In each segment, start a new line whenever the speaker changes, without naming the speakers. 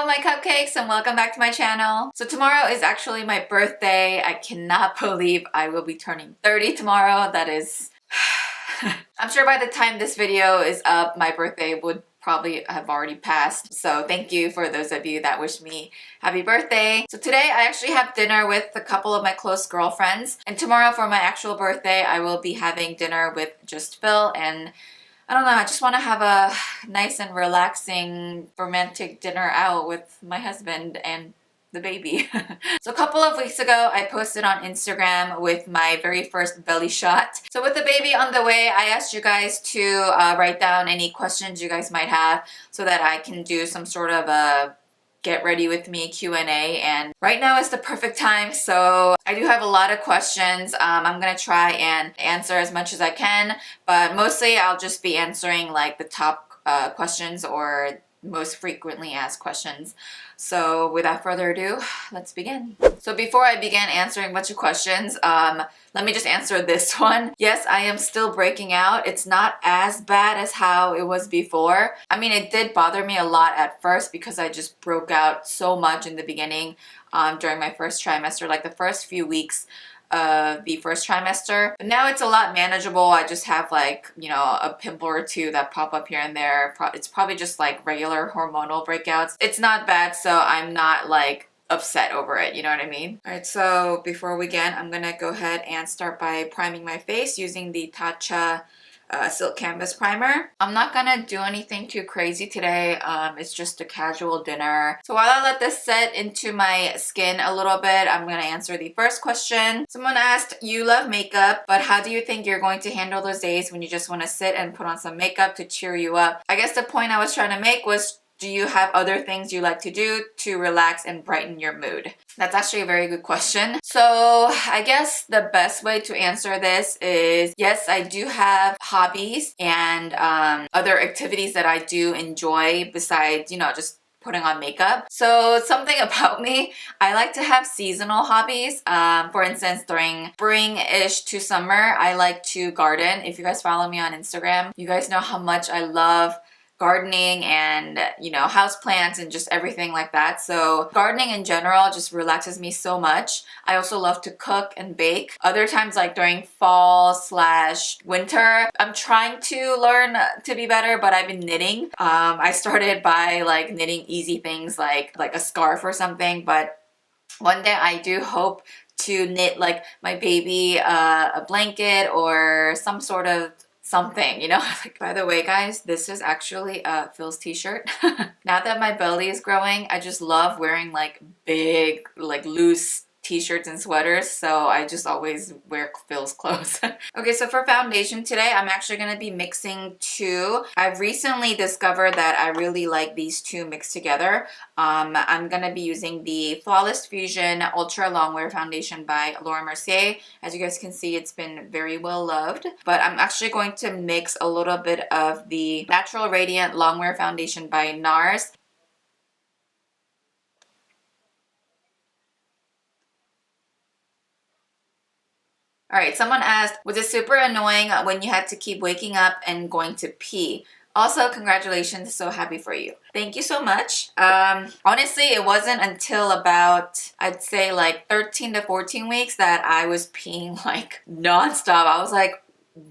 Hello my cupcakes and welcome back to my channel. So tomorrow is actually my birthday. I cannot believe I will be turning 30 tomorrow. That is... I'm sure by the time this video is up, my birthday would probably have already passed. So thank you for those of you that wish me happy birthday. So today I actually have dinner with a couple of my close girlfriends. And tomorrow for my actual birthday, I will be having dinner with just Phil and I don't know, I just want to have a nice and relaxing romantic dinner out with my husband and the baby. So a couple of weeks ago, I posted on Instagram with my very first belly shot. So with the baby on the way, I asked you guys to write down any questions you guys might have so that I can do some sort of a get ready with me Q&A, and right now is the perfect time. So I do have a lot of questions. I'm gonna try and answer as much as I can, but mostly I'll just be answering like the top questions or most frequently asked questions. So without further ado, let's begin. So before I begin answering a bunch of questions, let me just answer this one. Yes, I am still breaking out. It's not as bad as how it was before. I mean, it did bother me a lot at first because I just broke out so much in the beginning during my first trimester, like the first few weeks of the first trimester. But now it's a lot manageable. I just have like, you know, a pimple or two that pop up here and there. It's probably just like regular hormonal breakouts. It's not bad, so I'm not like upset over it, you know what I mean? Alright, so before we begin, I'm gonna go ahead and start by priming my face using the Tatcha Silk Canvas Primer. I'm not gonna do anything too crazy today. It's just a casual dinner. So while I let this set into my skin a little bit, I'm gonna answer the first question. Someone asked, you love makeup, but how do you think you're going to handle those days when you just want to sit and put on some makeup to cheer you up? I guess the point I was trying to make was, do you have other things you like to do to relax and brighten your mood? That's actually a very good question. So I guess the best way to answer this is, yes, I do have hobbies and other activities that I do enjoy besides, you know, just putting on makeup. So something about me, I like to have seasonal hobbies. For instance, during spring-ish to summer, I like to garden. If you guys follow me on Instagram, you guys know how much I love gardening and, you know, houseplants and just everything like that. So gardening in general just relaxes me so much. I also love to cook and bake. Other times, like during fall / winter, I'm trying to learn to be better, but I've been knitting. I started by like knitting easy things like a scarf or something, but one day I do hope to knit like my baby a blanket or some sort of something, you know. Like, by the way guys, this is actually Phil's t-shirt. Now that my belly is growing, I just love wearing like big, like loose t-shirts and sweaters, so I just always wear Phil's clothes. Okay, so for foundation today, I'm actually going to be mixing two. I've recently discovered that I really like these two mixed together. I'm going to be using the Flawless Fusion Ultra Longwear Foundation by Laura Mercier. As you guys can see, it's been very well loved. But I'm actually going to mix a little bit of the Natural Radiant Longwear Foundation by NARS. Alright, someone asked, was it super annoying when you had to keep waking up and going to pee? Also, congratulations, so happy for you. Thank you so much. Honestly, it wasn't until about, I'd say like 13 to 14 weeks that I was peeing like nonstop. I was like,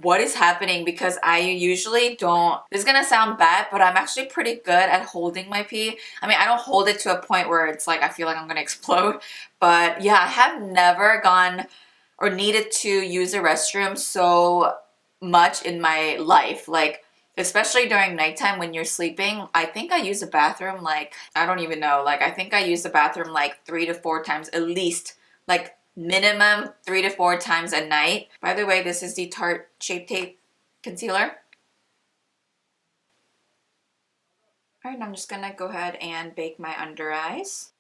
what is happening? Because I usually don't, this is gonna sound bad, but I'm actually pretty good at holding my pee. I mean, I don't hold it to a point where it's like I feel like I'm gonna explode, but yeah, I have never gone or needed to use a restroom so much in my life. Like, especially during nighttime when you're sleeping, I think I use the bathroom like, I don't even know, like I think I use the bathroom like 3 to 4 times at least, like minimum 3 to 4 times a night. By the way, this is the Tarte Shape Tape Concealer. Alright, I'm just gonna go ahead and bake my under eyes.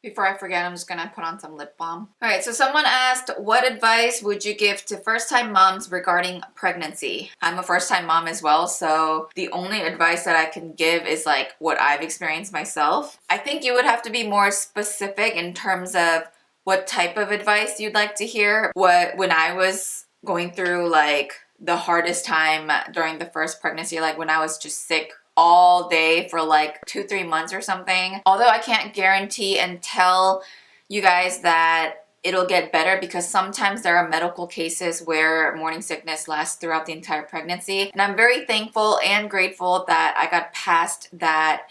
Before I forget, I'm just gonna put on some lip balm. Alright, so someone asked, what advice would you give to first-time moms regarding pregnancy? I'm a first-time mom as well, so the only advice that I can give is like what I've experienced myself. I think you would have to be more specific in terms of what type of advice you'd like to hear. When I was going through like the hardest time during the first pregnancy, like when I was just sick all day for like 2-3 months or something. Although I can't guarantee and tell you guys that it'll get better, because sometimes there are medical cases where morning sickness lasts throughout the entire pregnancy. And I'm very thankful and grateful that I got past that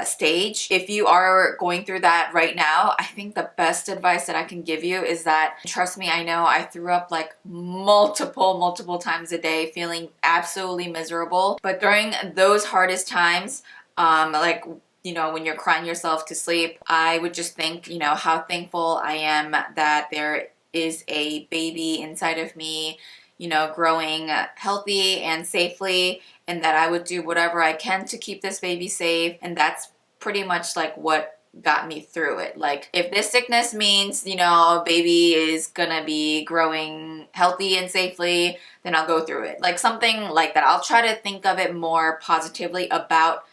stage. If you are going through that right now, I think the best advice that I can give you is that, trust me, I know I threw up like multiple times a day, feeling absolutely miserable. But during those hardest times, like, you know, when you're crying yourself to sleep, I would just think, you know, how thankful I am that there is a baby inside of me, you know, growing healthy and safely, and that I would do whatever I can to keep this baby safe. And that's pretty much like what got me through it. Like, if this sickness means, you know, a baby is gonna be growing healthy and safely, then I'll go through it. Like something like that. I'll try to think of it more positively about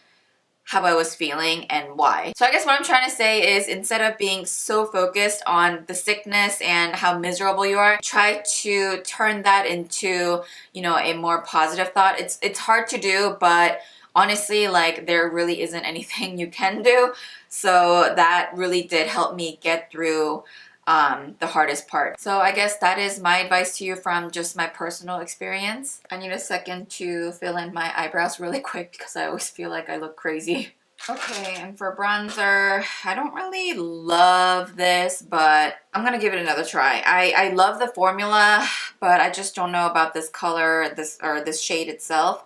how I was feeling and why. So I guess what I'm trying to say is, instead of being so focused on the sickness and how miserable you are, try to turn that into, you know, a more positive thought. It's hard to do, but honestly, like, there really isn't anything you can do. So that really did help me get through the hardest part. So I guess that is my advice to you from just my personal experience. I need a second to fill in my eyebrows really quick because I always feel like I look crazy. Okay, and for bronzer, I don't really love this, but I'm gonna give it another try. I love the formula, but I just don't know about this color, this shade itself.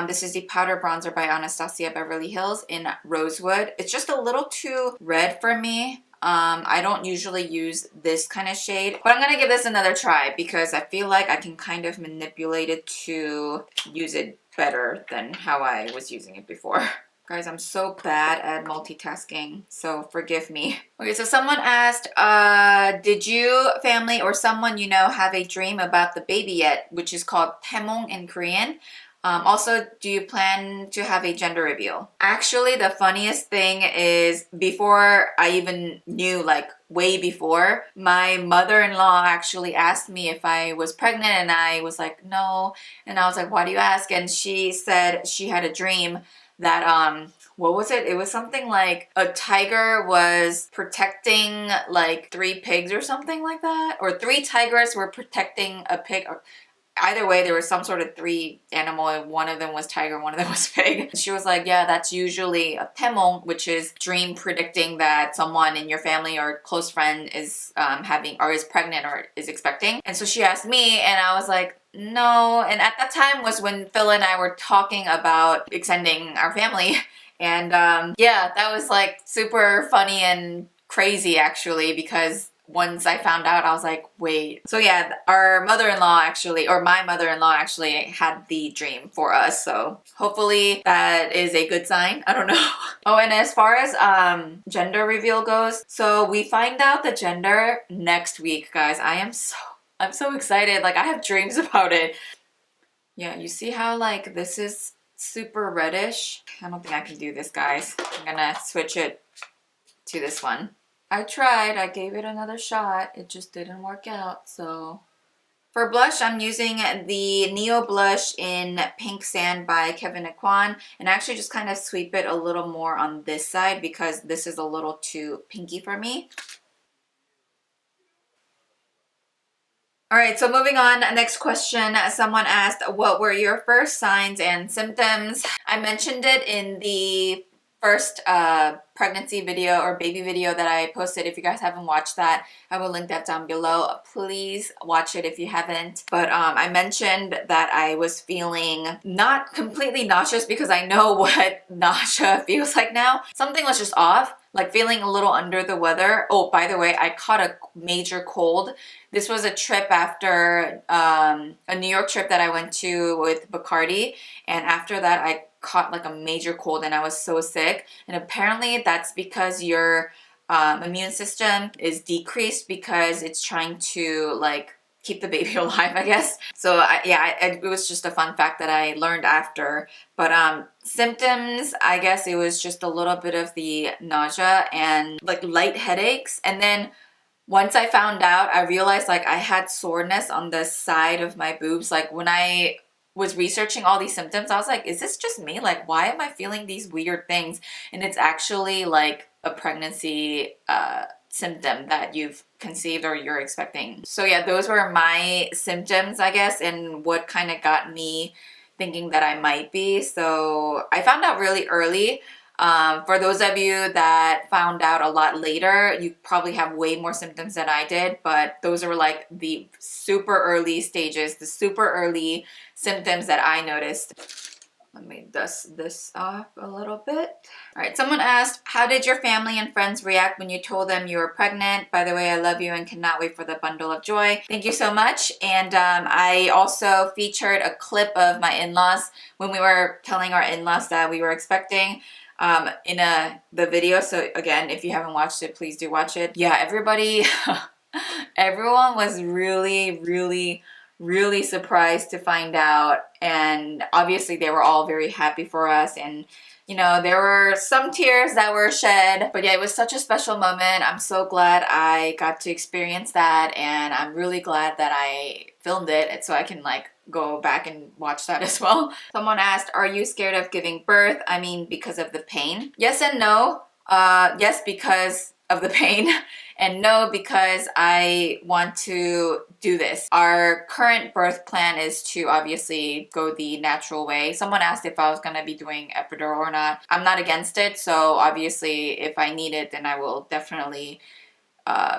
This is the powder bronzer by Anastasia Beverly Hills in Rosewood. It's just a little too red for me. I don't usually use this kind of shade, but I'm gonna give this another try because I feel like I can kind of manipulate it to use it better than how I was using it before. Guys, I'm so bad at multitasking, so forgive me. Okay, so someone asked, did you, family, or someone you know have a dream about the baby yet, which is called taemong in Korean? Also, do you plan to have a gender reveal? Actually, the funniest thing is, before I even knew, like way before, my mother-in-law actually asked me if I was pregnant, and I was like, no. And I was like, why do you ask? And she said she had a dream that, what was it? It was something like a tiger was protecting like 3 pigs or something like that. Or 3 tigers were protecting a pig. Either way, there was some sort of 3 animal, and one of them was tiger, one of them was pig. She was like, yeah, that's usually a taemong, which is dream predicting that someone in your family or close friend is having, or is pregnant or is expecting. And so she asked me, and I was like, no. And at that time was when Phil and I were talking about extending our family. And yeah, that was like super funny and crazy actually, because once I found out, I was like, wait. So yeah, our mother-in-law actually, or my mother-in-law actually had the dream for us. So hopefully that is a good sign. I don't know. Oh, and as far as gender reveal goes, so we find out the gender next week, guys. I'm so excited. Like, I have dreams about it. Yeah, you see how like this is super reddish? I don't think I can do this, guys. I'm gonna switch it to this one. I tried, I gave it another shot, it just didn't work out. So for blush, I'm using the Neo Blush in Pink Sand by Kevyn Aucoin, and I actually just kind of sweep it a little more on this side because this is a little too pinky for me. Alright, so moving on, next question. Someone asked, what were your first signs and symptoms? I mentioned it in the first pregnancy video or baby video that I posted. If you guys haven't watched that, I will link that down below. Please watch it if you haven't. But I mentioned that I was feeling not completely nauseous, because I know what nausea feels like now. Something was just off, like feeling a little under the weather. Oh, by the way, I caught a major cold. This was a trip after a New York trip that I went to with Bacardi, and after that I caught like a major cold and I was so sick. And apparently that's because your immune system is decreased because it's trying to like keep the baby alive, I guess. So it was just a fun fact that I learned after. But symptoms, I guess it was just a little bit of the nausea and like light headaches. And then once I found out, I realized like I had soreness on the side of my boobs. Like when I was researching all these symptoms, I was like, is this just me? Like, why am I feeling these weird things? And it's actually like a pregnancy symptom that you've conceived or you're expecting. So yeah, those were my symptoms, I guess, and what kind of got me thinking that I might be. So I found out really early. For those of you that found out a lot later, you probably have way more symptoms than I did, but those were like the super early stages, the super early symptoms that I noticed. Let me dust this off a little bit. All right, someone asked, how did your family and friends react when you told them you were pregnant? By the way, I love you and cannot wait for the bundle of joy. Thank you so much. And I also featured a clip of my in-laws when we were telling our in-laws that we were expecting in the video. So again, if you haven't watched it, please do watch it. Yeah, everybody, everyone was really surprised to find out, and obviously they were all very happy for us, and you know, there were some tears that were shed, but yeah, it was such a special moment. I'm so glad I got to experience that, and I'm really glad that I filmed it so I can like go back and watch that as well. Someone asked, are you scared of giving birth? I mean, because of the pain? Yes and no. Yes, because of the pain, and no, because I want to do this. Our current birth plan is to obviously go the natural way. Someone asked if I was going to be doing epidural or not. I'm not against it, so obviously if I need it, then I will definitely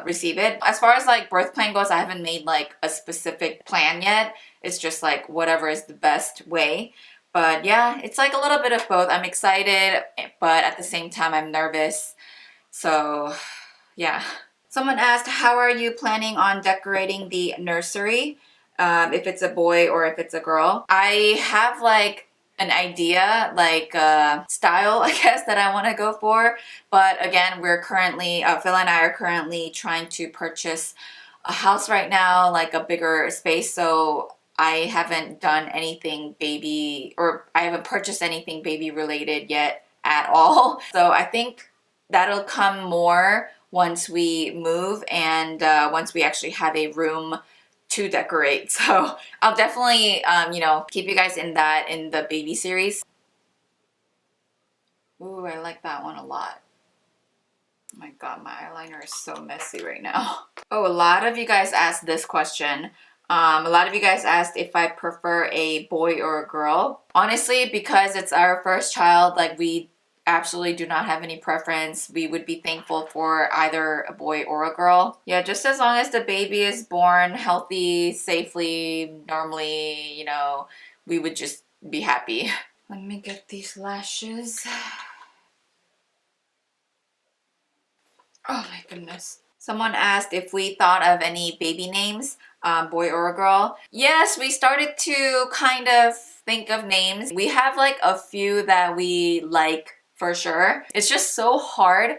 receive it. As far as like birth plan goes, I haven't made like a specific plan yet. It's just like whatever is the best way. But yeah, it's like a little bit of both. I'm excited, but at the same time I'm nervous. So yeah. Someone asked, how are you planning on decorating the nursery? If it's a boy or if it's a girl. I have like an idea, like style, I guess, that I want to go for. But again, we're currently, Phil and I are currently trying to purchase a house right now, like a bigger space. So I haven't done anything baby, or I haven't purchased anything baby related yet at all. So I think that'll come more once we move and once we actually have a room to decorate. So I'll definitely, you know, keep you guys in the baby series. Ooh, I like that one a lot. Oh my god, my eyeliner is so messy right now. Oh, a lot of you guys asked this question. A lot of you guys asked if I prefer a boy or a girl. Honestly, because it's our first child, like we absolutely do not have any preference. We would be thankful for either a boy or a girl. Yeah, just as long as the baby is born healthy, safely, normally, you know, we would just be happy. Let me get these lashes. Oh my goodness. Someone asked if we thought of any baby names, boy or a girl. Yes, we started to kind of think of names. We have like a few that we like for sure. It's just so hard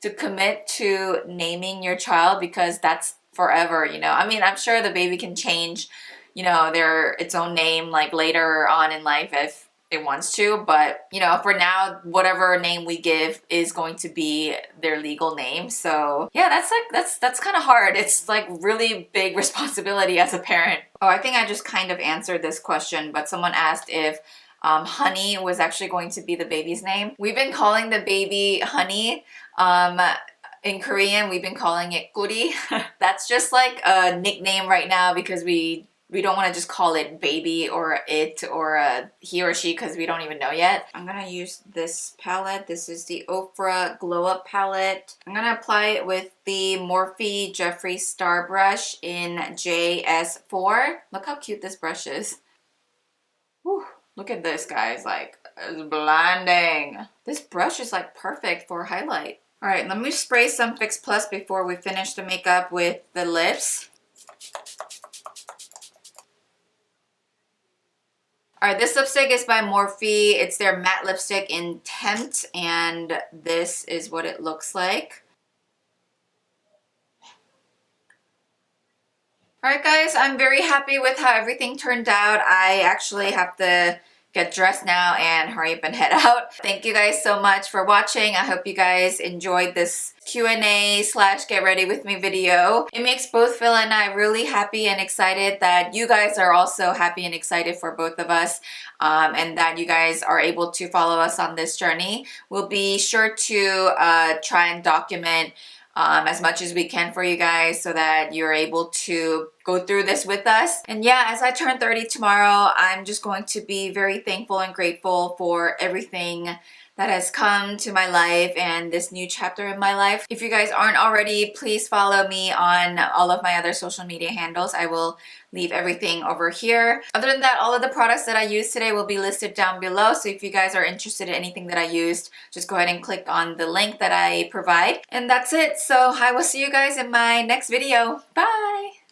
to commit to naming your child because that's forever, you know. I mean, I'm sure the baby can change, you know, its own name like later on in life if it wants to, but you know, for now, whatever name we give is going to be their legal name. So yeah, that's kind of hard. It's like really big responsibility as a parent. Oh, I think I just kind of answered this question, but someone asked if Honey was actually going to be the baby's name. We've been calling the baby Honey. In Korean, we've been calling it Kuri. That's just like a nickname right now because we don't want to just call it baby or it or he or she because we don't even know yet. I'm going to use this palette. This is the Ofra Glow Up palette. I'm going to apply it with the Morphe Jeffree Star brush in JS4. Look how cute this brush is. Whew. Look at this, guys. Like, it's blinding. This brush is like perfect for highlight. All right, let me spray some Fix Plus before we finish the makeup with the lips. All right, this lipstick is by Morphe. It's their matte lipstick in Tempt, and this is what it looks like. All right, guys, I'm very happy with how everything turned out. I actually have to get dressed now and hurry up and head out. Thank you guys so much for watching. I hope you guys enjoyed this Q&A / get ready with me video. It makes both Phil and I really happy and excited that you guys are also happy and excited for both of us, and that you guys are able to follow us on this journey. We'll be sure to try and document as much as we can for you guys so that you're able to go through this with us. And yeah, as I turn 30 tomorrow, I'm just going to be very thankful and grateful for everything that has come to my life and this new chapter in my life. If you guys aren't already, please follow me on all of my other social media handles. I will leave everything over here. Other than that, all of the products that I used today will be listed down below. So if you guys are interested in anything that I used, just go ahead and click on the link that I provide. And that's it. So I will see you guys in my next video. Bye!